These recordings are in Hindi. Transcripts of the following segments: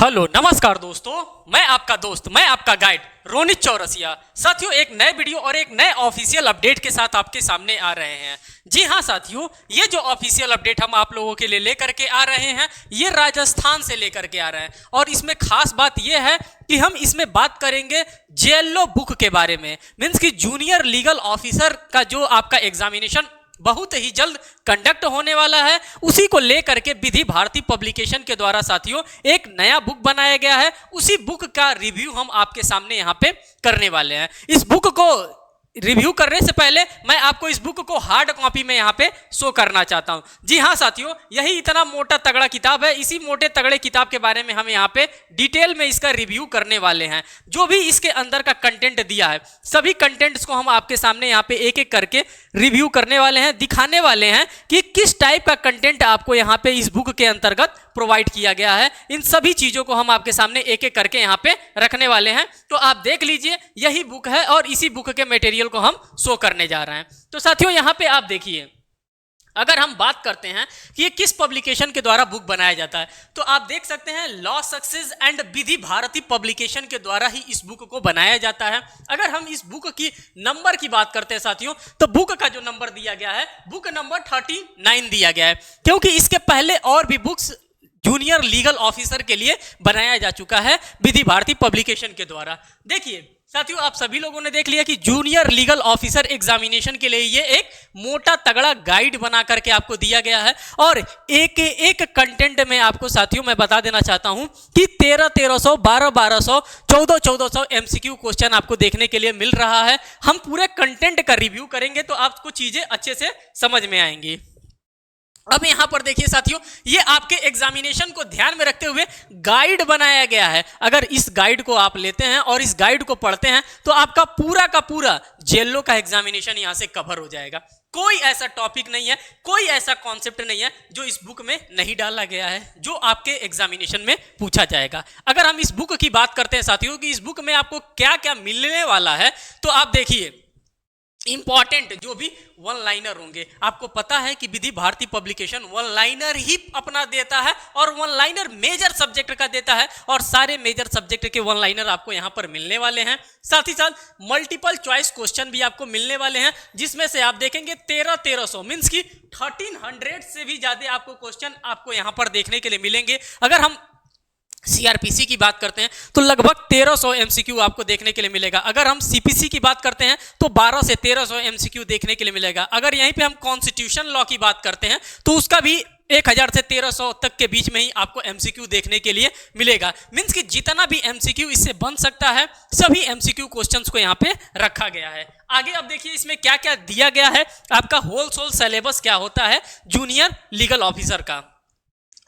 हेलो नमस्कार दोस्तों, मैं आपका दोस्त, मैं आपका गाइड रोनित चौरसिया। साथियों, एक नए वीडियो और एक नए ऑफिशियल अपडेट के साथ आपके सामने आ रहे हैं। जी हाँ साथियों, ये जो ऑफिशियल अपडेट हम आप लोगों के लिए लेकर के आ रहे हैं, ये राजस्थान से लेकर के आ रहे हैं। और इसमें खास बात ये है कि हम इसमें बात करेंगे जेएलओ बुक के बारे में। मीन्स कि जूनियर लीगल ऑफिसर का जो आपका एग्जामिनेशन बहुत ही जल्द कंडक्ट होने वाला है, उसी को लेकर के विधि भारती पब्लिकेशन के द्वारा साथियों एक नया बुक बनाया गया है। उसी बुक का रिव्यू हम आपके सामने यहाँ पे करने वाले हैं। इस बुक को रिव्यू करने से पहले मैं आपको इस बुक को हार्ड कॉपी में यहाँ पे शो करना चाहता हूँ। जी हाँ साथियों, यही इतना मोटा तगड़ा किताब है। इसी मोटे तगड़े किताब के बारे में हम यहाँ पे डिटेल में इसका रिव्यू करने वाले हैं। जो भी इसके अंदर का कंटेंट दिया है, सभी कंटेंट्स को हम आपके सामने यहाँ पे एक एक करके रिव्यू करने वाले हैं, दिखाने वाले हैं कि किस टाइप का कंटेंट आपको यहाँ पे इस बुक के अंतर्गत प्रोवाइड किया गया है। इन सभी चीजों को हम आपके सामने एक एक करके यहाँ पे रखने वाले हैं। तो आप देख लीजिए, यही बुक है और इसी बुक के मटेरियल को हम शो करने जा रहे हैं। तो साथियों, यहाँ पे आप देखिए, अगर हम बात करते हैं कि ये किस पब्लिकेशन के द्वारा बुक बनाया जाता है, तो आप देख सकते हैं law success and Vidhi Bharati publication के द्वारा ही इस बुक को बनाया जाता है। अगर हम इस बुक की नंबर की बात करते हैं साथियों, तो बुक का जो नंबर दिया गया है, बुक नंबर 39 दिया गया है, क्योंकि इसके पहले और भी बुक्स जूनियर लीगल ऑफिसर के लिए बनाया जा चुका है विधि भारती पब्लिकेशन के द्वारा। देखिए साथियों, आप सभी लोगों ने देख लिया कि जूनियर लीगल ऑफिसर एग्जामिनेशन के लिए ये एक मोटा तगड़ा गाइड बना करके आपको दिया गया है। और एक एक कंटेंट में आपको साथियों मैं बता देना चाहता हूं कि 1300, 1200, 1400 एमसीक्यू क्वेश्चन आपको देखने के लिए मिल रहा है। हम पूरे कंटेंट का रिव्यू करेंगे तो आपको चीजें अच्छे से समझ में आएंगी। अब यहां पर देखिए साथियों, ये आपके एग्जामिनेशन को ध्यान में रखते हुए गाइड बनाया गया है। अगर इस गाइड को आप लेते हैं और इस गाइड को पढ़ते हैं तो आपका पूरा का पूरा जेएलओ का एग्जामिनेशन यहां से कवर हो जाएगा। कोई ऐसा टॉपिक नहीं है, कोई ऐसा कॉन्सेप्ट नहीं है जो इस बुक में नहीं डाला गया है, जो आपके एग्जामिनेशन में पूछा जाएगा। अगर हम इस बुक की बात करते हैं साथियों कि इस बुक में आपको क्या क्या मिलने वाला है, तो आप देखिए इंपॉर्टेंट जो भी वन लाइनर होंगे। आपको पता है कि विधि भारती पब्लिकेशन वन लाइनर ही अपना देता है और वन लाइनर मेजर सब्जेक्ट का देता है, और सारे मेजर सब्जेक्ट के वन लाइनर आपको यहां पर मिलने वाले हैं। साथ ही साथ मल्टीपल चॉइस क्वेश्चन भी आपको मिलने वाले हैं, जिसमें से आप देखेंगे 1300 मीन्स की 1300 से भी ज्यादा आपको क्वेश्चन आपको यहां पर देखने के लिए मिलेंगे। अगर हम सीआरपीसी की बात करते हैं तो लगभग 1300 एमसीक्यू आपको देखने के लिए मिलेगा। अगर हम सीपीसी की बात करते हैं तो 12 से 1300 एमसीक्यू देखने के लिए मिलेगा। अगर यहीं पे हम कॉन्स्टिट्यूशन लॉ की बात करते हैं तो उसका भी 1000 से 1300 तक के बीच में ही आपको एमसीक्यू देखने के लिए मिलेगा। मीन्स कि जितना भी एमसीक्यू इससे बन सकता है, सभी एमसीक्यू क्वेश्चंस को यहाँ पे रखा गया है। आगे अब देखिए इसमें क्या क्या दिया गया है। आपका होल सोल सिलेबस क्या होता है जूनियर लीगल ऑफिसर का,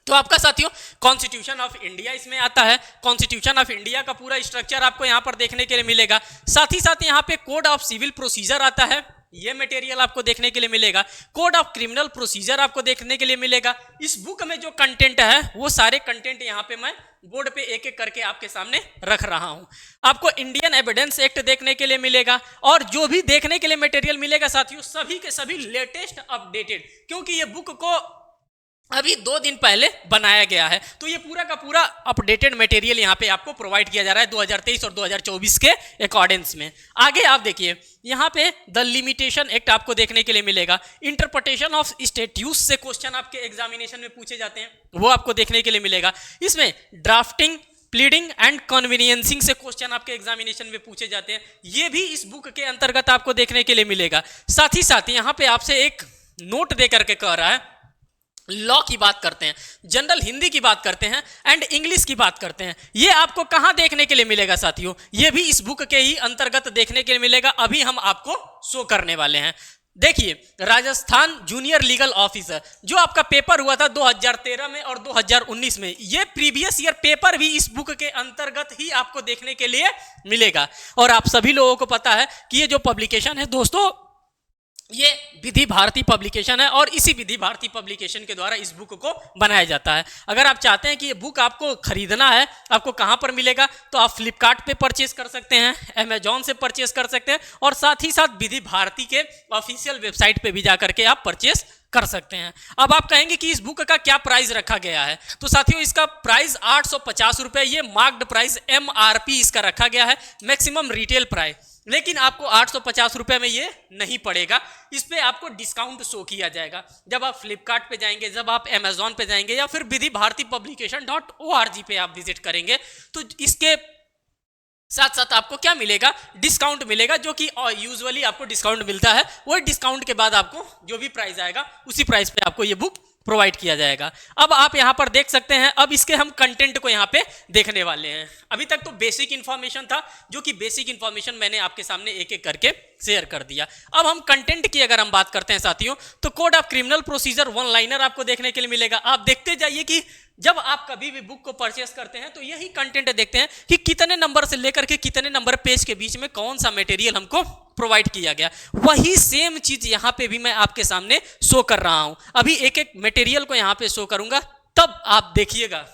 तो आपका साथियों कॉन्स्टिट्यूशन ऑफ इंडिया इसमें आता है। कॉन्स्टिट्यूशन ऑफ इंडिया का पूरा स्ट्रक्चर आपको यहां पर देखने के लिए मिलेगा। साथ ही साथ यहां पे कोड ऑफ सिविल प्रोसीजर आता है, ये मटेरियल आपको देखने के लिए मिलेगा। कोड ऑफ क्रिमिनल प्रोसीजर आपको देखने के लिए मिलेगा। इस बुक में जो कंटेंट है वो सारे कंटेंट यहाँ पे मैं बोर्ड पे एक एक करके आपके सामने रख रहा हूं। आपको इंडियन एविडेंस एक्ट देखने के लिए मिलेगा, और जो भी देखने के लिए मटेरियल मिलेगा साथियों, सभी के सभी लेटेस्ट अपडेटेड, क्योंकि ये बुक को अभी 2 दिन पहले बनाया गया है। तो ये पूरा का पूरा अपडेटेड मटेरियल यहाँ पे आपको प्रोवाइड किया जा रहा है 2023 और 2024 के अकॉर्डेंस में। आगे आप देखिए, यहाँ पे द लिमिटेशन एक्ट आपको देखने के लिए मिलेगा। इंटरप्रिटेशन ऑफ स्टैट्यूट्स से क्वेश्चन आपके एग्जामिनेशन में पूछे जाते हैं, वो आपको देखने के लिए मिलेगा। इसमें ड्राफ्टिंग, प्लीडिंग एंड कन्वीनियंसिंग से क्वेश्चन आपके एग्जामिनेशन में पूछे जाते हैं, ये भी इस बुक के अंतर्गत आपको देखने के लिए मिलेगा। साथ ही साथ यहाँ पे आपसे एक नोट दे करके कह रहा है, लॉ की बात करते हैं, जनरल हिंदी की बात करते हैं एंड इंग्लिश की बात करते हैं, ये आपको कहां देखने के लिए मिलेगा साथियों, ये भी इस बुक के ही अंतर्गत देखने के लिए मिलेगा। अभी हम आपको शो करने वाले हैं। देखिए, राजस्थान जूनियर लीगल ऑफिसर जो आपका पेपर हुआ था 2013 में और 2019 में, ये प्रीवियस ईयर पेपर भी इस बुक के अंतर्गत ही आपको देखने के लिए मिलेगा। और आप सभी लोगों को पता है कि ये जो पब्लिकेशन है दोस्तों, ये विधि भारती पब्लिकेशन है, और इसी विधि भारती पब्लिकेशन के द्वारा इस बुक को बनाया जाता है। अगर आप चाहते हैं कि ये बुक आपको खरीदना है, आपको कहां पर मिलेगा, तो आप फ्लिपकार्ट पे परचेस कर सकते हैं, अमेजॉन से परचेस कर सकते हैं, और साथ ही साथ विधि भारती के ऑफिशियल वेबसाइट पे भी जाकर के आप परचेस कर सकते हैं। अब आप कहेंगे कि इस बुक का क्या प्राइस रखा गया है, तो साथियों इसका प्राइस 850 रुपए, ये मार्क्ड प्राइस MRP इसका रखा गया है, मैक्सिमम रिटेल प्राइस, लेकिन आपको 850 रुपए में ये नहीं पड़ेगा, इस पे आपको डिस्काउंट शो किया जाएगा जब आप फ्लिपकार्ट पे जाएंगे, जब आप अमेजॉन पे जाएंगे या फिर विधि भारती publication.org पे आप विजिट करेंगे, तो इसके साथ साथ आपको क्या मिलेगा, डिस्काउंट मिलेगा, जो कि यूजुअली आपको डिस्काउंट मिलता है, वो डिस्काउंट के बाद आपको जो भी प्राइस आएगा उसी प्राइस पे आपको ये बुक प्रोवाइड किया जाएगा। अब आप यहां पर देख सकते हैं, अब इसके हम कंटेंट को यहां पे देखने वाले हैं। अभी तक तो बेसिक इंफॉर्मेशन था, जो कि बेसिक इंफॉर्मेशन मैंने आपके सामने एक एक करके शेयर कर दिया। अब हम कंटेंट की अगर हम बात करते हैं साथियों, तो code of criminal procedure one liner आपको देखने के लिए मिलेगा। आप देखते जाइए कि जब आप कभी भी बुक को परचेस करते हैं तो यही कंटेंट देखते हैं कि कितने नंबर से लेकर के कितने नंबर पेज के बीच में कौन सा मटेरियल हमको प्रोवाइड किया गया। वही सेम चीज यहां पे भी मैं आपके सामने शो कर रहा हूं। अभी एक एक मटेरियल को यहां पे शो करूंगा, तब आप देखिएगा।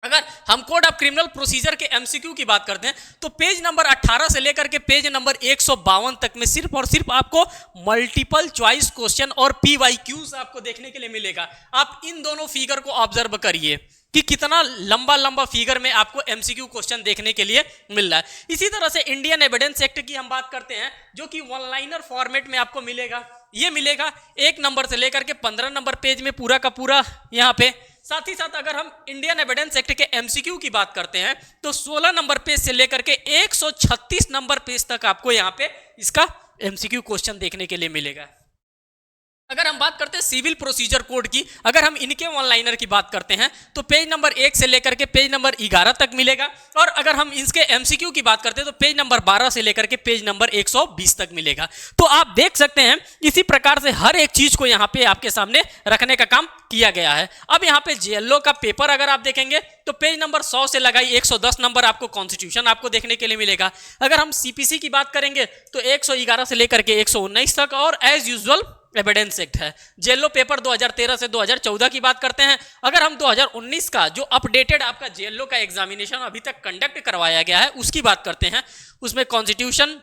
अगर हम कोड ऑफ क्रिमिनल प्रोसीजर के एमसीक्यू की बात करते हैं तो पेज नंबर 18 से लेकर के पेज नंबर 152 तक में सिर्फ और सिर्फ आपको मल्टीपल चॉइस क्वेश्चन और PYQs आपको देखने के लिए मिलेगा। आप इन दोनों फिगर को ऑब्जर्व करिए कि कितना लंबा लंबा फिगर में आपको एमसीक्यू क्वेश्चन देखने के लिए मिल रहा है। इसी तरह से इंडियन एविडेंस एक्ट की हम बात करते हैं, जो कि वन लाइनर फॉर्मेट में आपको मिलेगा। ये मिलेगा 1 नंबर से लेकर के 15 नंबर पेज में पूरा का पूरा यहाँ पे। साथ ही साथ अगर हम इंडियन एविडेंस एक्ट के एमसीक्यू की बात करते हैं तो 16 नंबर पेज से लेकर के 136 नंबर पेज तक आपको यहाँ पे इसका एमसीक्यू क्वेश्चन देखने के लिए मिलेगा। अगर हम बात करते हैं सिविल प्रोसीजर कोड की, अगर हम इनके वन लाइनर की बात करते हैं तो पेज नंबर 1 से लेकर के पेज नंबर 11 तक मिलेगा। और अगर हम इसके एमसीक्यू की बात करते हैं तो पेज नंबर 12 से लेकर के पेज नंबर 120 तक मिलेगा। तो आप देख सकते हैं इसी प्रकार से हर एक चीज को यहाँ पे आपके सामने रखने का काम किया गया है। अब यहाँ पे जेएलओ का पेपर अगर आप देखेंगे तो पेज नंबर 100 से लगाई 110 नंबर आपको कॉन्स्टिट्यूशन आपको देखने के लिए मिलेगा। अगर हम सीपीसी की बात करेंगे तो 111 से लेकर के 119 तक, और एज यूजुअल एविडेंस एक्ट है। जेएलओ पेपर 2013 से 2014 की बात करते हैं। अगर हम 2019 का जो अपडेटेड आपका जेएलओ का एग्जामिनेशन अभी तक कंडक्ट करवाया गया है उसकी बात करते हैं, उसमें constitution,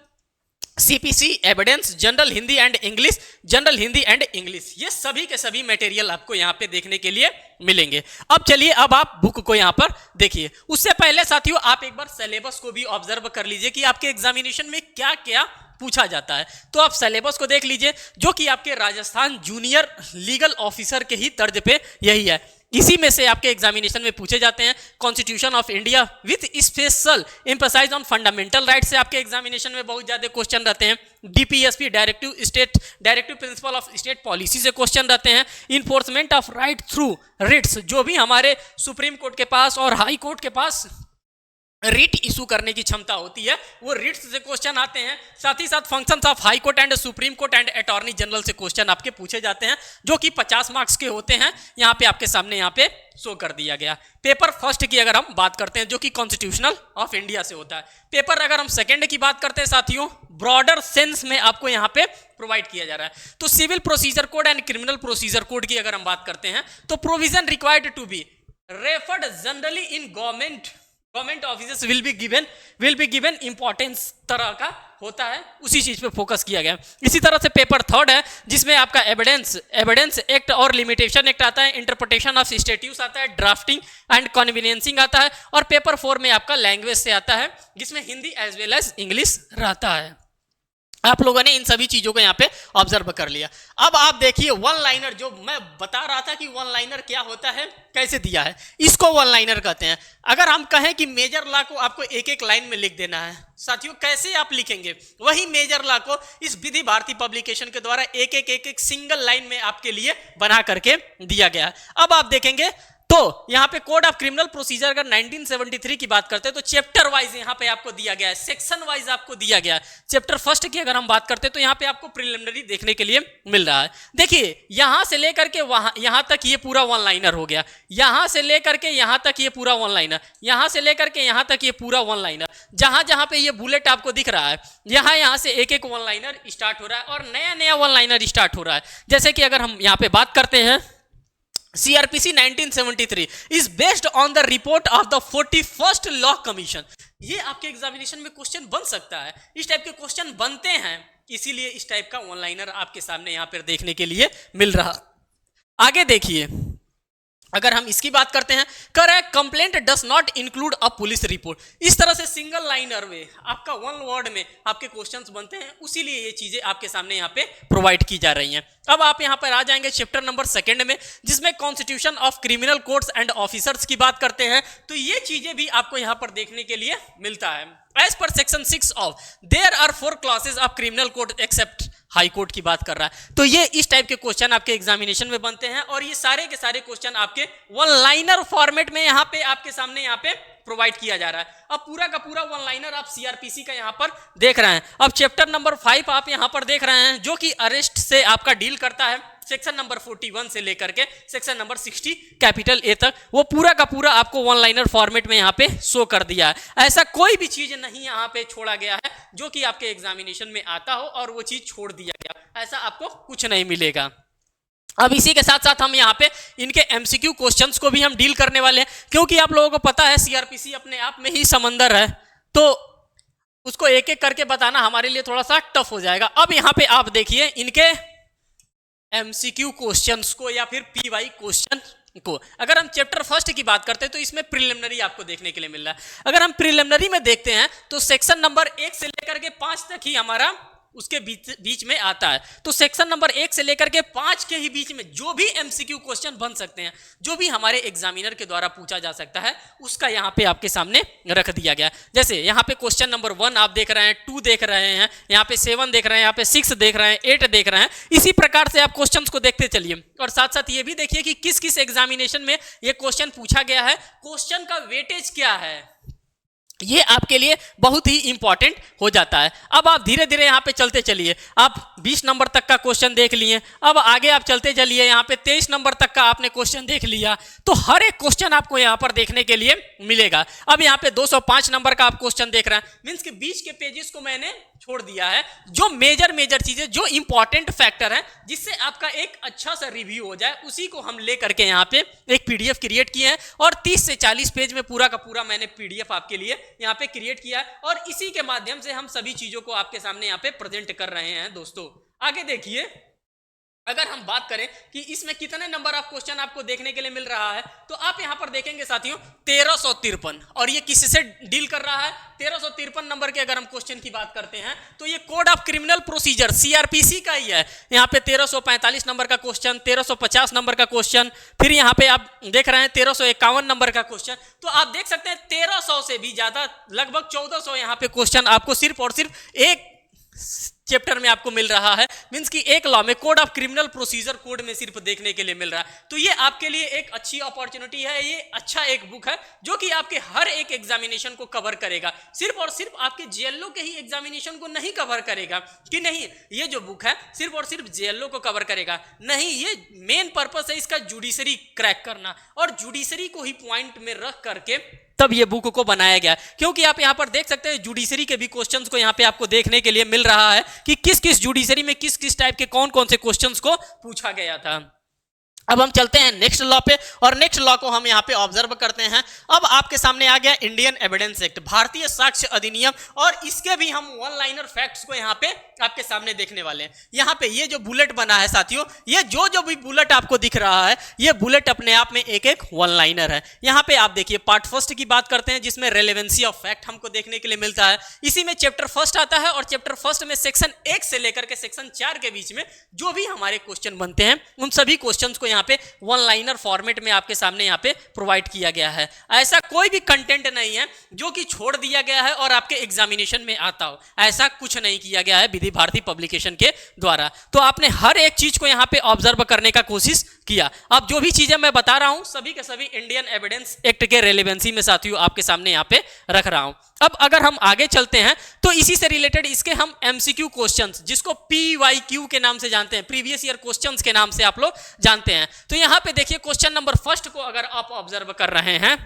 CPC, evidence, general Hindi and English, general Hindi and English, ये सभी के सभी मटेरियल आपको यहाँ पे देखने के लिए मिलेंगे। अब चलिए, अब आप बुक को यहाँ पर देखिए। उससे पहले साथियों आप एक बार सिलेबस को भी ऑब्जर्व कर लीजिए कि आपके एग्जामिनेशन में क्या क्या पूछा जाता है। तो आप सिलेबस को देख लीजिए, जो कि आपके राजस्थान जूनियर लीगल ऑफिसर के ही तर्ज पे यही है। इसी में से आपके एग्जामिनेशन में पूछे जाते हैं। Constitution of India with special emphasise on fundamental right से आपके एग्जामिनेशन में बहुत ज्यादा क्वेश्चन रहते हैं। DPSP directive principle of state policy से क्वेश्चन रहते हैं। Enforcement of right through writs, जो भी हमारे सुप्रीम कोर्ट के पास और हाई कोर्ट के पास रिट इशू करने की क्षमता होती है, वो रिट्स से क्वेश्चन आते हैं। साथ ही साथ functions of high court and supreme court and attorney general से क्वेश्चन आपके पूछे जाते हैं, जो कि 50 मार्क्स के होते हैं। यहाँ पे आपके सामने यहाँ पे शो कर दिया गया। पेपर फर्स्ट की अगर हम बात करते हैं, जो कि कॉन्स्टिट्यूशनल ऑफ इंडिया से होता है। पेपर अगर हम सेकंड की बात करते हैं साथियों, ब्रॉडर सेंस में आपको यहाँ पे प्रोवाइड किया जा रहा है। तो civil procedure code and criminal procedure code की अगर हम बात करते हैं तो provision required to be referred generally in government officers will be given importance तरह का होता है, उसी चीज पे फोकस किया गया। इसी तरह से पेपर थर्ड है, जिसमें आपका एविडेंस एक्ट और लिमिटेशन एक्ट आता है, इंटरप्रिटेशन ऑफ स्टैट्यूट्स आता है, ड्राफ्टिंग एंड कन्वीनियंसिंग आता है, और पेपर 4 में आपका लैंग्वेज से आता है, जिसमें Hindi as well as English रहता है। आप लोगों ने इन सभी चीजों को यहाँ पे ऑब्जर्व कर लिया। अब आप देखिए वन लाइनर, जो मैं बता रहा था कि वन लाइनर क्या होता है, कैसे दिया है, इसको वन लाइनर कहते हैं। अगर हम कहें कि मेजर लॉ को आपको एक एक लाइन में लिख देना है, साथियों कैसे आप लिखेंगे, वही मेजर लॉ को इस विधि भारती पब्लिकेशन के द्वारा एक एक सिंगल लाइन में आपके लिए बना करके दिया गया है। अब आप देखेंगे तो यहाँ पे कोड ऑफ क्रिमिनल प्रोसीजर अगर 1973 की बात करते हैं तो चैप्टर वाइज यहाँ पे आपको दिया गया है, सेक्शन वाइज आपको दिया गया है। चैप्टर फर्स्ट की अगर हम बात करते हैं तो यहाँ पे आपको प्रिलिमिनरी देखने के लिए मिल रहा है। देखिए यहाँ से लेकर के वहां यहाँ तक ये पूरा वन लाइनर हो गया, यहाँ से लेकर के यहाँ तक ये पूरा वन लाइनर, यहाँ से लेकर के यहाँ तक ये पूरा वन लाइनर। जहां जहां पे ये बुलेट आपको दिख रहा है, यहाँ से एक एक वन लाइनर स्टार्ट हो रहा है और नया वन लाइनर स्टार्ट हो रहा है। जैसे कि अगर हम यहाँ पे बात करते हैं, CRPC 1973 is based on the report of the 41st Law Commission। ये आपके एग्जामिनेशन में क्वेश्चन बन सकता है, इस टाइप के क्वेश्चन बनते हैं। इसीलिए इस टाइप का वन लाइनर आपके सामने यहाँ पर देखने के लिए मिल रहा। आगे देखिए, अगर हम इसकी बात करते हैं, correct, complaint does not include a police report. इस तरह से सिंगल लाइनर में आपका वन वर्ड में आपके क्वेश्चंस बनते हैं, उसीलिए ये चीजें आपके सामने यहाँ पे प्रोवाइड की जा रही हैं। अब आप यहाँ पर आ जाएंगे चैप्टर नंबर 2 में, जिसमें constitution of criminal courts and officers की बात करते हैं। तो ये चीजें भी आपको यहाँ पर देखने के लिए मिलता है। एज पर section 6 of there are 4 classes of criminal code except high court की बात कर रहा है। तो ये इस टाइप के क्वेश्चन आपके एग्जामिनेशन में बनते हैं, और ये सारे के सारे क्वेश्चन आपके वन लाइनर फॉर्मेट में यहाँ पे आपके सामने यहाँ पे प्रोवाइड किया जा रहा है। अब पूरा का पूरा वन लाइनर आप सीआरपीसी का यहाँ पर देख रहे हैं। अब चैप्टर नंबर 5 आप यहाँ पर देख रहे हैं, जो कि अरेस्ट से आपका डील करता है। सेक्शन नंबर 41 से लेकर के सेक्शन नंबर 60 कैपिटल ए तक, वो पूरा का पूरा आपको वन लाइनर फॉर्मेट में यहाँ पे शो कर दिया है। ऐसा कोई भी चीज नहीं यहाँ पे छोड़ा गया है जो कि आपके एग्जामिनेशन में आता हो और वो चीज छोड़ दिया गया, ऐसा आपको कुछ नहीं मिलेगा। अब इसी के साथ साथ हम यहाँ पे इनके एमसीक्यू क्वेश्चंस को भी हम डील करने वाले हैं, क्योंकि आप लोगों को पता है सीआरपीसी अपने आप में ही समंदर है, तो उसको एक एक करके बताना हमारे लिए थोड़ा सा टफ हो जाएगा। अब यहाँ पे आप देखिए इनके एमसीक्यू क्वेश्चंस को या फिर पीवाई क्वेश्चन को। अगर हम चैप्टर 1 की बात करते हैं तो इसमें प्रिलिमिनरी आपको देखने के लिए मिल रहा है। अगर हम प्रिलिमिनरी में देखते हैं तो सेक्शन नंबर 1 से लेकर के 5 तक ही हमारा उसके बीच में आता है। तो सेक्शन नंबर 1 से लेकर के 5 के ही बीच में जो भी एमसीक्यू क्वेश्चन बन सकते हैं, जो भी हमारे एग्जामिनर के द्वारा पूछा जा सकता है, उसका यहाँ पे आपके सामने रख दिया गया। जैसे यहाँ पे क्वेश्चन नंबर 1 आप देख रहे हैं, 2 देख रहे हैं, यहाँ पे 7 देख रहे हैं, यहाँ पे 6 देख रहे हैं, 8 देख रहे हैं। इसी प्रकार से आप क्वेश्चन को देखते चलिए, और साथ साथ ये भी देखिए कि किस किस एग्जामिनेशन में ये क्वेश्चन पूछा गया है, क्वेश्चन का वेटेज क्या है, ये आपके लिए बहुत ही इंपॉर्टेंट हो जाता है। अब आप धीरे धीरे यहाँ पे चलते चलिए, आप 20 नंबर तक का क्वेश्चन देख लिए, अब आगे आप चलते चलिए, यहाँ पे 23 नंबर तक का आपने क्वेश्चन देख लिया। तो हर एक क्वेश्चन आपको यहाँ पर देखने के लिए मिलेगा। अब यहाँ पे 205 नंबर का आप क्वेश्चन देख रहे हैं, मीन्स के बीच के पेजेस को मैंने छोड़ दिया है, जो मेजर चीजें, जो इंपॉर्टेंट फैक्टर है, जिससे आपका एक अच्छा सा रिव्यू हो जाए, उसी को हम ले करके यहाँ पे एक पीडीएफ क्रिएट किए हैं, और 30 से 40 पेज में पूरा का पूरा मैंने पीडीएफ आपके लिए यहाँ पे क्रिएट किया है, और इसी के माध्यम से हम सभी चीजों को आपके सामने यहाँ पे प्रेजेंट कर रहे हैं। दोस्तों आगे देखिए, अगर हम बात करें कि इसमें कितने नंबर ऑफ क्वेश्चन आपको देखने के लिए मिल रहा है, तो आप यहां पर देखेंगे साथियों 1353, और ये किससे डील कर रहा है, 1353 नंबर के अगर हम क्वेश्चन की बात करते हैं तो ये code of criminal procedure CrPC का ही है। यहाँ पे 1345 नंबर का क्वेश्चन, 1350 नंबर का क्वेश्चन, फिर यहाँ पे आप देख रहे हैं 1351 नंबर का क्वेश्चन। तो आप देख सकते हैं 1300 से भी ज्यादा, लगभग 1400 यहाँ पे क्वेश्चन आपको सिर्फ और सिर्फ एक चैप्टर में आपको मिल रहा है, मींस कि एक लॉ में code of criminal procedure code में सिर्फ देखने के लिए मिल रहा है। तो ये आपके लिए एक अच्छी अपॉर्चुनिटी है, ये अच्छा एक बुक है जो कि आपके हर एक एग्जामिनेशन को कवर करेगा। सिर्फ और सिर्फ आपके जेएलओ के ही एग्जामिनेशन को नहीं कवर करेगा कि नहीं ये जो बुक है सिर्फ और सिर्फ जेएलओ को कवर करेगा, नहीं, ये मेन पर्पस है इसका जुडिशरी क्रैक करना, और जुडिशरी को ही पॉइंट में रख करके तब ये बुक को बनाया गया। क्योंकि आप यहाँ पर देख सकते हैं जुडिशरी के भी क्वेश्चंस को यहाँ पे आपको देखने के लिए मिल रहा है कि किस किस जुडिशरी में किस किस टाइप के कौन कौन से क्वेश्चंस को पूछा गया था। अब हम चलते हैं नेक्स्ट लॉ पे, और नेक्स्ट लॉ को हम यहाँ पे ऑब्जर्व करते हैं। अब आपके सामने आ गया इंडियन एविडेंस एक्ट, भारतीय साक्ष्य अधिनियम, और इसके भी हम वन लाइनर फैक्ट्स को यहाँ पे आपके सामने देखने वाले हैं। यहाँ पे ये जो बुलेट बना है साथियों, ये जो भी बुलेट आपको दिख रहा है, ये बुलेट अपने आप में एक एक वन लाइनर है। यहाँ पे आप देखिए पार्ट 1 की बात करते हैं, जिसमें रेलेवेंसी ऑफ फैक्ट हमको देखने के लिए मिलता है। इसी में चैप्टर 1 आता है, और चैप्टर 1 में सेक्शन 1 से लेकर के सेक्शन 4 के बीच में जो भी हमारे क्वेश्चन बनते हैं, उन सभी क्वेश्चंस को यहाँ पे वन लाइनर फॉर्मेट में आपके सामने यहाँ पे प्रोवाइड किया गया है। ऐसा कोई भी कंटेंट नहीं है जो कि छोड़ दिया गया है और आपके एग्जामिनेशन में आता हो, ऐसा कुछ नहीं किया गया है विधि भारती पब्लिकेशन के द्वारा। तो आपने हर एक चीज को यहाँ पे ऑब्जर्व करने का कोशिश किया। अब जो भी चीजें मैं बता रहा हूं सभी के सभी इंडियन एविडेंस एक्ट के रेलेवेंसी में साथियों आपके सामने यहाँ पे रख रहा हूं। अब अगर हम आगे चलते हैं तो इसी से रिलेटेड इसके हम एमसीक्यू क्वेश्चंस, जिसको पीवाईक्यू के नाम से जानते हैं, प्रीवियस ईयर क्वेश्चंस के नाम से आप लोग जानते हैं। तो यहाँ पे देखिए क्वेश्चन नंबर 1 को अगर आप ऑब्जर्व कर रहे हैं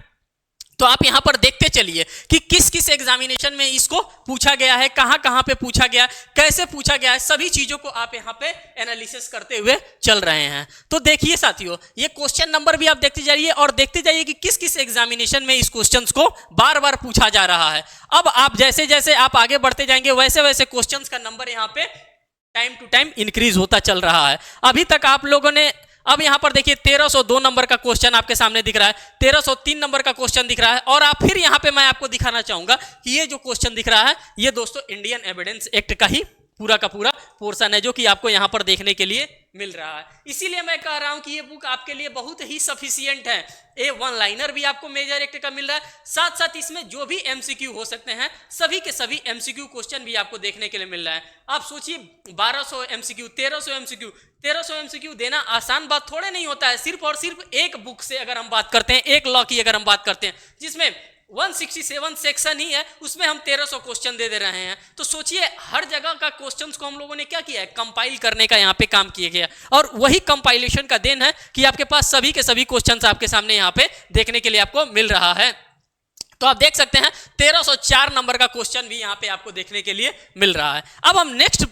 तो आप यहां पर देखते चलिए कि किस किस एग्जामिनेशन में इसको पूछा गया है, कहां कहां पे पूछा गया, कैसे पूछा गया है, सभी चीजों को आप यहां पे एनालिसिस करते हुए चल रहे हैं। तो देखिए साथियों, ये क्वेश्चन नंबर भी आप देखते जाइए और देखते जाइए कि किस किस एग्जामिनेशन में इस क्वेश्चंस को बार बार पूछा जा रहा है। अब आप जैसे जैसे आप आगे बढ़ते जाएंगे वैसे वैसे क्वेश्चंस का नंबर यहाँ पे टाइम टू टाइम इंक्रीज होता चल रहा है। अभी तक आप लोगों ने, अब यहां पर देखिए 1302 नंबर का क्वेश्चन आपके सामने दिख रहा है, 1303 नंबर का क्वेश्चन दिख रहा है, और आप फिर यहां पे मैं आपको दिखाना चाहूंगा कि ये जो क्वेश्चन दिख रहा है ये दोस्तों इंडियन एविडेंस एक्ट का ही पूरा का पूरा पोर्शन है जो कि आपको यहां पर देखने के लिए मिल रहा है। इसीलिए मैं कह रहा हूं कि ये बुक आपके लिए बहुत ही सफिशिएंट है। ए वन लाइनर भी आपको मेजर एक्ट का मिल रहा है, साथ साथ इसमें जो भी एमसीक्यू हो सकते हैं सभी के सभी एमसीक्यू क्वेश्चन भी आपको देखने के लिए मिल रहा है। आप सोचिए 1200 एमसीक्यू, 1300 एमसीक्यू देना आसान बात थोड़े नहीं होता है। सिर्फ और सिर्फ एक बुक से अगर हम बात करते हैं, एक लॉ की अगर हम बात करते हैं जिसमें 167 सेक्शन ही है, उसमें हम 1300 क्वेश्चन दे रहे हैं। तो सोचिए हर जगह का क्वेश्चंस को हम लोगों ने क्या किया है, कंपाइल करने का यहाँ पे काम किया गया, और वही कंपाइलेशन का देन है कि आपके पास सभी के सभी क्वेश्चंस आपके सामने यहाँ पे देखने के लिए आपको मिल रहा है। तो आप देख सकते हैं 1304 नंबर का क्वेश्चन भी यहाँ पे आपको देखने के लिए मिल रहा है। अब हम नेक्स्ट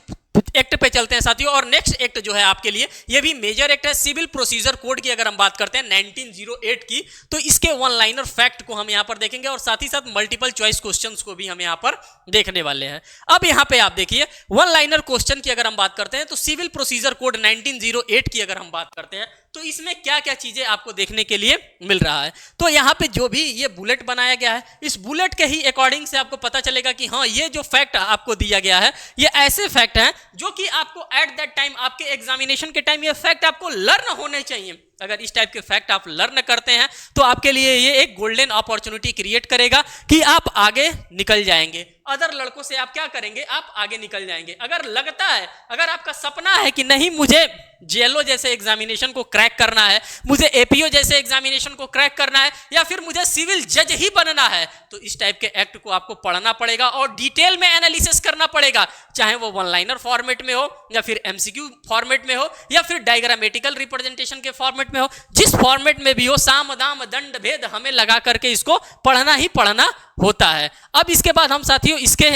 एक्ट पे चलते हैं साथियों, और नेक्स्ट एक्ट जो है आपके लिए ये भी मेजर एक्ट है। सिविल प्रोसीजर कोड की अगर हम बात करते हैं 1908 की, तो इसके वन लाइनर फैक्ट को हम यहां पर देखेंगे और साथ ही साथ मल्टीपल चॉइस क्वेश्चंस को भी हम यहां पर देखने वाले हैं। अब यहां पे आप देखिए वन लाइनर क्वेश्चन की अगर हम बात करते हैं तो सिविल प्रोसीजर कोड 1908 की अगर हम बात करते हैं तो इसमें क्या क्या चीजें आपको देखने के लिए मिल रहा है। तो यहाँ पे जो भी ये बुलेट बनाया गया है, इस बुलेट के ही अकॉर्डिंग से आपको पता चलेगा कि हाँ ये जो फैक्ट आपको दिया गया है ये ऐसे फैक्ट हैं जो कि आपको एट दैट टाइम आपके एग्जामिनेशन के टाइम ये फैक्ट आपको लर्न होने चाहिए। अगर इस टाइप के फैक्ट आप लर्न करते हैं तो आपके लिए ये एक गोल्डन अपॉर्चुनिटी क्रिएट करेगा कि आप आगे निकल जाएंगे। अदर लड़कों से आप क्या करेंगे, आप आगे निकल जाएंगे। अगर लगता है, अगर आपका सपना है कि नहीं मुझे जेएलओ जैसे एग्जामिनेशन को क्रैक करना है, मुझे एपीओ जैसे एग्जामिनेशन को क्रैक करना है, या फिर मुझे सिविल जज ही बनना है, तो इस टाइप के एक्ट को आपको पढ़ना पड़ेगा और डिटेल में एनालिसिस करना पड़ेगा। चाहे वो वन लाइनर फॉर्मेट में हो, या फिर एमसीक्यू फॉर्मेट में हो, या फिर डायग्रामेटिकल रिप्रेजेंटेशन के फॉर्मेट में हो, जिस फॉर्मेट में भी हो, साम दाम दंड भेद हमें लगा करके इसको पढ़ना ही पढ़ना होता है। अब इसके बाद हम साथियों इसके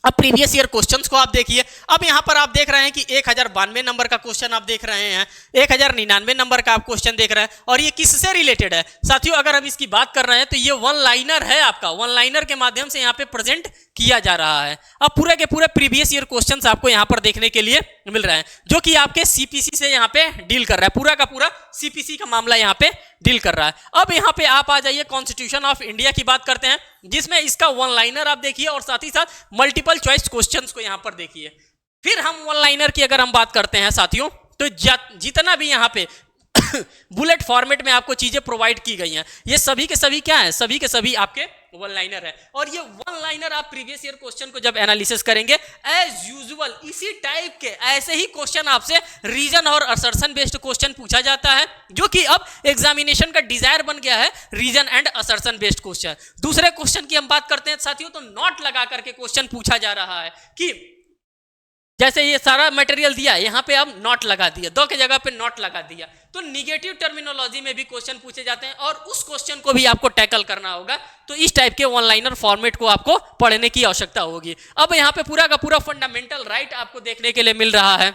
अब प्रीवियस ईयर क्वेश्चंस को आप देखिए। अब यहां पर आप देख रहे हैं कि 1092 नंबर का क्वेश्चन आप देख रहे हैं, 1099 नंबर का आप क्वेश्चन देख रहे हैं, और ये किससे रिलेटेड है साथियों? अगर हम इसकी बात कर रहे हैं तो ये वन लाइनर है, आपका वन लाइनर के माध्यम से यहाँ पे प्रेजेंट किया जा रहा है। अब पूरे के पूरे प्रीवियस ईयर क्वेश्चंस आपको यहाँ पर देखने के लिए मिल रहे हैं जो कि आपके सीपीसी से यहाँ पे डील कर रहा है, पूरा का पूरा सीपीसी का मामला यहाँ पे डील कर रहा है। अब यहाँ पे आप आ जाइए कॉन्स्टिट्यूशन ऑफ इंडिया की बात करते हैं, जिसमें इसका वन लाइनर आप देखिए और साथ ही साथ मल्टीपल चॉइस क्वेश्चंस को यहाँ पर देखिए। फिर हम वन लाइनर की अगर हम बात करते हैं साथियों, तो जितना भी यहाँ पे बुलेट फॉर्मेट में आपको चीजें प्रोवाइड की गई हैं, ये सभी के सभी क्या है, सभी के सभी आपके वन लाइनर है। और ये वन लाइनर आप प्रीवियस ईयर क्वेश्चन को जब एनालिसिस करेंगे, एज यूजुअल इसी टाइप के ऐसे ही क्वेश्चन आपसे रीजन और असर्शन बेस्ड क्वेश्चन पूछा जाता है, जो कि अब एग्जामिनेशन का डिजायर बन गया है, reason and assertion based question. दूसरे क्वेश्चन की हम बात करते हैं साथियों, तो नॉट लगा करके क्वेश्चन पूछा जा रहा है कि जैसे ये सारा मटेरियल दिया, यहाँ पे अब नॉट लगा दिया, दो के जगह पे नॉट लगा दिया, तो निगेटिव टर्मिनोलॉजी में भी क्वेश्चन पूछे जाते हैं और उस क्वेश्चन को भी आपको टैकल करना होगा। तो इस टाइप के वन लाइनर फॉर्मेट को आपको पढ़ने की आवश्यकता होगी। अब यहाँ पे पूरा का पूरा फंडामेंटल राइट आपको देखने के लिए मिल रहा है,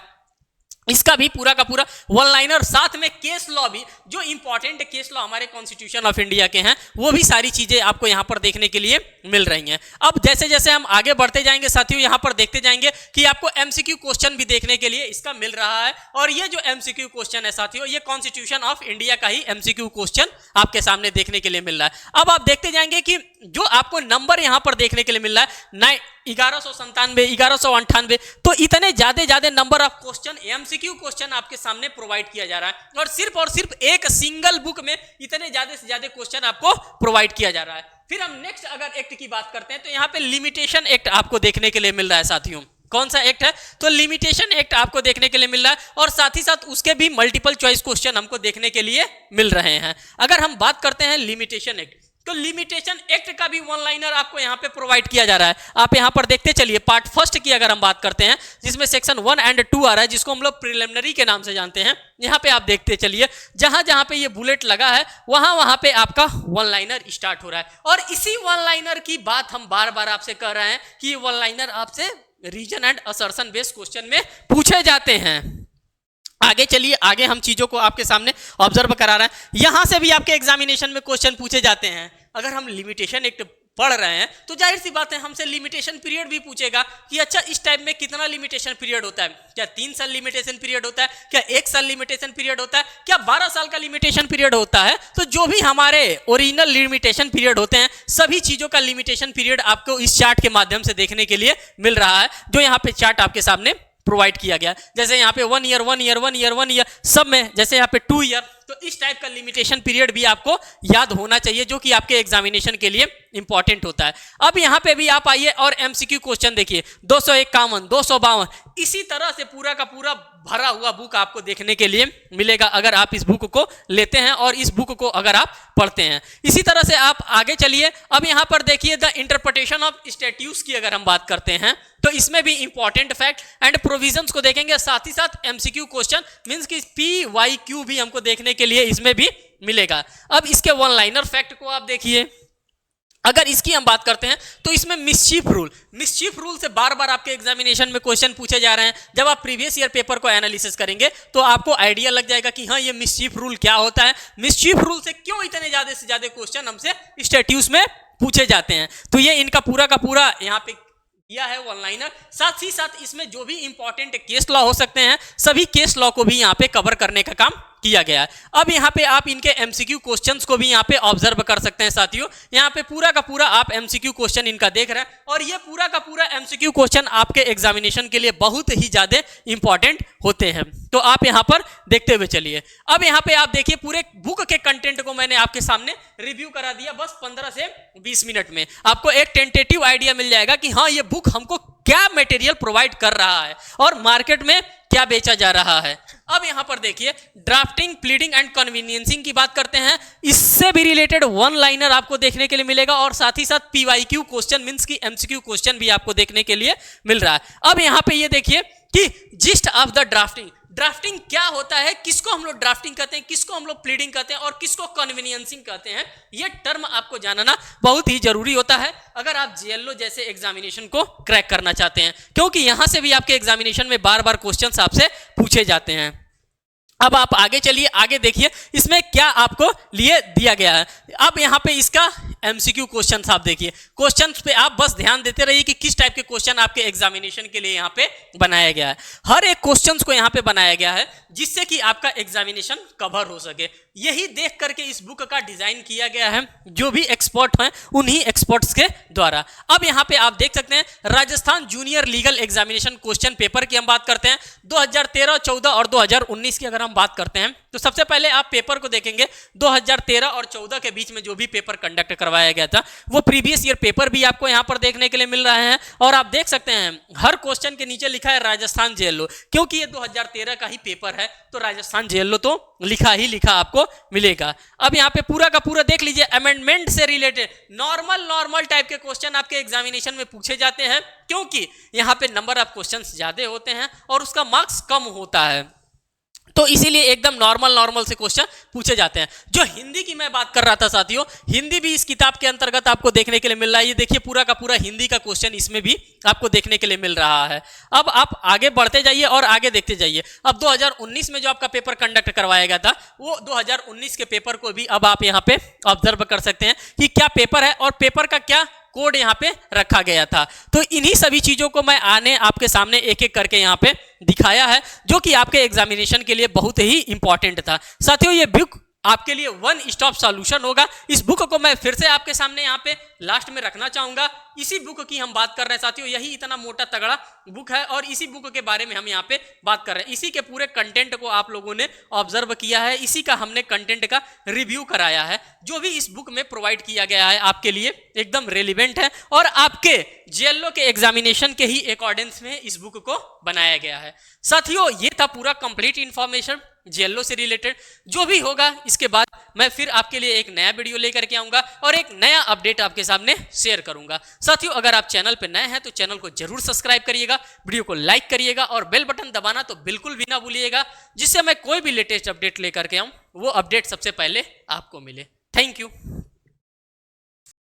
इसका भी पूरा का पूरा वन लाइनर, साथ में केस लॉ भी, जो इंपॉर्टेंट केस लॉ हमारे कॉन्स्टिट्यूशन ऑफ इंडिया के हैं वो भी सारी चीजें आपको यहां पर देखने के लिए मिल रही हैं। अब जैसे जैसे हम आगे बढ़ते जाएंगे साथियों, यहां पर देखते जाएंगे कि आपको एमसीक्यू क्वेश्चन भी देखने के लिए इसका मिल रहा है। और ये जो एमसीक्यू क्वेश्चन है साथियों, ये कॉन्स्टिट्यूशन ऑफ इंडिया का ही एमसीक्यू क्वेश्चन आपके सामने देखने के लिए मिल रहा है। अब आप देखते जाएंगे कि जो आपको नंबर यहां पर देखने के लिए मिल रहा है 1197, 1198, तो इतने ज्यादा number of question MCQ question आपके सामने प्रोवाइड किया जा रहा है, और सिर्फ एक सिंगल बुक में इतने ज्यादा से ज्यादा क्वेश्चन आपको प्रोवाइड किया जा रहा है। फिर हम नेक्स्ट अगर एक्ट की बात करते हैं तो यहाँ पे लिमिटेशन एक्ट आपको देखने के लिए मिल रहा है साथियों। कौन सा एक्ट है? तो लिमिटेशन एक्ट आपको देखने के लिए मिल रहा है, और साथ ही साथ उसके भी मल्टीपल चॉइस क्वेश्चन हमको देखने के लिए मिल रहे हैं। अगर हम बात करते हैं लिमिटेशन एक्ट, तो लिमिटेशन एक्ट का भी वन लाइनर आपको यहां पे प्रोवाइड किया जा रहा है। आप यहां पर देखते चलिए, पार्ट फर्स्ट की अगर हम बात करते हैं, जिसमें सेक्शन 1 और 2 आ रहा है, जिसको हम लोग प्रिलिमिनरी के नाम से जानते हैं। यहां पे आप देखते चलिए, जहां जहां पे ये बुलेट लगा है वहां वहां पे आपका वन लाइनर स्टार्ट हो रहा है। और इसी वन लाइनर की बात हम बार बार आपसे कर रहे हैं कि ये वन लाइनर आपसे reason and assertion based question में पूछे जाते हैं। आगे चलिए, आगे हम चीजों को आपके सामने ऑब्जर्व करा रहे हैं। यहां से भी आपके एग्जामिनेशन में क्वेश्चन पूछे जाते हैं। अगर हम लिमिटेशन एक्ट पढ़ रहे हैं तो जाहिर सी बात है हमसे लिमिटेशन पीरियड भी पूछेगा कि अच्छा इस टाइप में कितना लिमिटेशन पीरियड होता है, क्या 3 साल लिमिटेशन पीरियड होता है, क्या 1 साल लिमिटेशन पीरियड होता है, क्या 12 साल का लिमिटेशन पीरियड होता है। तो जो भी हमारे ओरिजिनल लिमिटेशन पीरियड होते हैं सभी चीजों का लिमिटेशन पीरियड आपको इस चार्ट के माध्यम से देखने के लिए मिल रहा है, जो यहाँ पे चार्ट आपके सामने प्रोवाइड किया गया। जैसे यहाँ पे 1 ईयर 1 ईयर 1 ईयर 1 ईयर सब में, जैसे यहाँ पे 2 ईयर, तो इस टाइप का लिमिटेशन पीरियड भी आपको याद होना चाहिए जो कि आपके एग्जामिनेशन के लिए इंपॉर्टेंट होता है। अब यहाँ पे भी आप आइए और एमसीक्यू क्वेश्चन देखिए 251 252 इसी तरह से पूरा का पूरा भरा हुआ बुक आपको देखने के लिए मिलेगा अगर आप इस बुक को लेते हैं और इस बुक को अगर आप पढ़ते हैं। इसी तरह से आप आगे चलिए। अब यहाँ पर देखिए द इंटरप्रिटेशन ऑफ स्टैट्यूट्स की अगर हम बात करते हैं तो इसमें भी इंपॉर्टेंट फैक्ट एंड प्रोविजंस को देखेंगे, साथ ही साथ एमसीक्यू क्वेश्चन मींस कि PYQ भी हमको देखने के लिए इसमें भी मिलेगा। अब इसके वन लाइनर फैक्ट को आप देखिए। अगर इसकी हम बात करते हैं तो इसमें मिस्चीफ रूल से बार बार आपके एग्जामिनेशन में क्वेश्चन पूछे जा रहे हैं। जब आप प्रीवियस ईयर पेपर को एनालिसिस करेंगे तो आपको आइडिया लग जाएगा कि हाँ ये मिस्चीफ रूल क्या होता है, मिस्चीफ रूल से क्यों इतने ज्यादा से ज्यादा क्वेश्चन हमसे स्टैट्यूट्स में पूछे जाते हैं। तो ये इनका पूरा का पूरा यहाँ पे किया है वन लाइनर। साथ ही साथ इसमें जो भी इंपॉर्टेंट केस लॉ हो सकते हैं सभी केस लॉ को भी यहाँ पे कवर करने का काम किया गया है। अब यहाँ पे आप इनके एमसीक्यू क्वेश्चंस को भी यहाँ पे ऑब्जर्व कर सकते हैं साथियों। यहाँ पे पूरा का पूरा आप एमसीक्यू क्वेश्चन इनका देख रहे हैं और ये पूरा का पूरा एमसीक्यू क्वेश्चन आपके एग्जामिनेशन के लिए बहुत ही ज्यादा इंपॉर्टेंट होते हैं। तो आप यहाँ पर देखते हुए चलिए। अब यहाँ पे आप देखिए पूरे बुक के कंटेंट को मैंने आपके सामने रिव्यू करा दिया बस 15 से 20 मिनट में। आपको एक टेंटेटिव आइडिया मिल जाएगा कि हाँ ये बुक हमको क्या मटेरियल प्रोवाइड कर रहा है और मार्केट में क्या बेचा जा रहा है। अब यहां पर देखिए ड्राफ्टिंग, प्लीडिंग एंड कन्वीनियंसिंग की बात करते हैं। इससे भी रिलेटेड वन लाइनर आपको देखने के लिए मिलेगा और साथ ही साथ PYQ क्वेश्चन मींस की एमसीक्यू क्वेश्चन भी आपको देखने के लिए मिल रहा है। अब यहां पे ये देखिए कि जिस्ट ऑफ द ड्राफ्टिंग क्या होता है, किसको हम लोग ड्राफ्टिंग कहते हैं, किसको हम लोग प्लीडिंग कहते हैं और किसको कन्वीनियंसिंग कहते हैं, ये टर्म आपको जानना बहुत ही जरूरी होता है अगर आप JLO जैसे एग्जामिनेशन को क्रैक करना चाहते हैं, क्योंकि यहां से भी आपके एग्जामिनेशन में बार बार क्वेश्चंस आपसे पूछे जाते हैं। अब आप आगे चलिए, आगे देखिए इसमें क्या आपको लिए दिया गया है। अब यहाँ पे इसका एमसीक्यू क्वेश्चंस आप देखिए। क्वेश्चंस पे आप बस ध्यान देते रहिए कि किस टाइप के क्वेश्चन आपके एग्जामिनेशन के लिए यहाँ पे बनाया गया है। हर एक क्वेश्चंस को यहाँ पे बनाया गया है जिससे कि आपका एग्जामिनेशन कवर हो सके। यही देख करके इस बुक का डिजाइन किया गया है, जो भी एक्सपर्ट हैं उन्हीं एक्सपर्ट्स के द्वारा। अब यहाँ पे आप देख सकते हैं Rajasthan junior legal examination question paper की हम बात करते हैं 2013, 14 और 2019 की अगर हम बात करते हैं तो सबसे पहले आप पेपर को देखेंगे 2013 और 14 के बीच में जो भी पेपर कंडक्ट करवाया गया था वो प्रीवियस ईयर पेपर भी आपको यहाँ पर देखने के लिए मिल रहे हैं। और आप देख सकते हैं हर क्वेश्चन के नीचे लिखा है राजस्थान JLO, क्योंकि ये 2013 का ही पेपर है तो राजस्थान JLO तो लिखा ही लिखा आपको मिलेगा। अब यहाँ पे पूरा का पूरा देख लीजिए अमेंडमेंट से रिलेटेड नॉर्मल टाइप के क्वेश्चन आपके एग्जामिनेशन में पूछे जाते हैं, क्योंकि यहाँ पे नंबर ऑफ क्वेश्चंस ज्यादा होते हैं और उसका मार्क्स कम होता है, तो इसीलिए एकदम नॉर्मल से क्वेश्चन पूछे जाते हैं। जो हिंदी की मैं बात कर रहा था साथियों, हिंदी भी इस किताब के अंतर्गत आपको देखने के लिए मिल रहा है। ये देखिए पूरा का पूरा हिंदी का क्वेश्चन इसमें भी आपको देखने के लिए मिल रहा है। अब आप आगे बढ़ते जाइए और आगे देखते जाइए। अब 2019 में जो आपका पेपर कंडक्ट करवाया गया था वो 2019 के पेपर को भी अब आप यहाँ पे ऑब्जर्व कर सकते हैं कि क्या पेपर है और पेपर का क्या कोड यहाँ पे रखा गया था। तो इन्हीं सभी चीजों को मैं आने आपके सामने एक एक करके यहाँ पे दिखाया है, जो कि आपके एग्जामिनेशन के लिए बहुत ही इंपॉर्टेंट था। साथियों ये बुक आपके लिए वन स्टॉप सॉल्यूशन होगा। इस बुक को मैं फिर से आपके सामने यहाँ पे लास्ट में रखना चाहूंगा। इसी बुक की हम बात कर रहे हैं साथियों, यही इतना मोटा तगड़ा बुक है और इसी बुक के बारे में हम यहाँ पे बात कर रहे हैं। इसी के पूरे कंटेंट को आप लोगों ने ऑब्जर्व किया है, इसी का हमने कंटेंट का रिव्यू कराया है। जो भी इस बुक में प्रोवाइड किया गया है आपके लिए एकदम रेलिवेंट है और आपके JLO के एग्जामिनेशन के ही अकॉर्डिंग्स में इस बुक को बनाया गया है। साथियों ये था पूरा कंप्लीट इंफॉर्मेशन JLO से रिलेटेड। जो भी होगा इसके बाद मैं फिर आपके लिए एक नया वीडियो लेकर के आऊंगा और एक नया अपडेट आपके सामने शेयर करूंगा। साथियों अगर आप चैनल पे नए हैं तो चैनल को जरूर सब्सक्राइब करिएगा, वीडियो को लाइक करिएगा और बेल बटन दबाना तो बिल्कुल भी ना भूलिएगा, जिससे मैं कोई भी लेटेस्ट अपडेट लेकर के आऊं वो अपडेट सबसे पहले आपको मिले। Thank you.